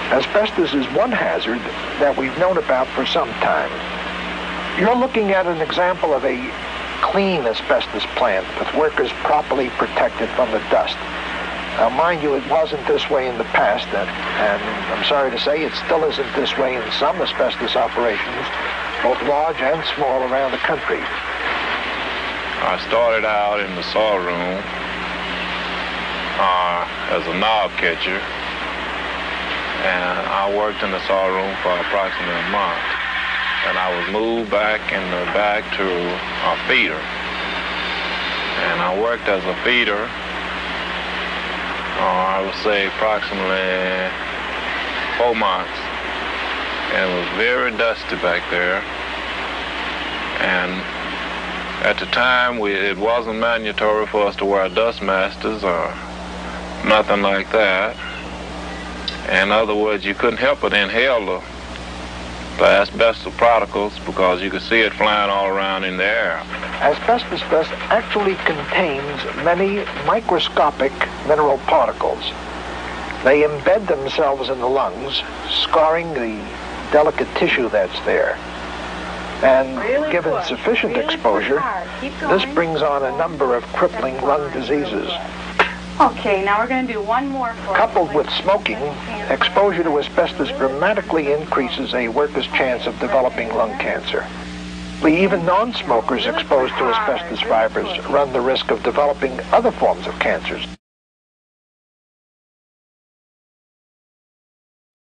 Asbestos is one hazard that we've known about for some time. You're looking at an example of a clean asbestos plant with workers properly protected from the dust. Now, mind you, it wasn't this way in the past, and I'm sorry to say it still isn't this way in some asbestos operations, both large and small around the country. I started out in the saw room as a knob catcher, and I worked in the saw room for approximately a month. And I was moved back to a feeder. And I worked as a feeder, I would say approximately 4 months. And it was very dusty back there. And at the time, it wasn't mandatory for us to wear dust masters or nothing like that. In other words, you couldn't help but inhale the asbestos particles because you could see it flying all around in the air. Asbestos dust actually contains many microscopic mineral particles. They embed themselves in the lungs, scarring the delicate tissue that's there. And given sufficient exposure, this brings on a number of crippling lung diseases. Okay, now we're going to do one more for Coupled with smoking, exposure to asbestos dramatically increases a worker's chance of developing lung cancer. Even non-smokers exposed to asbestos fibers run the risk of developing other forms of cancers.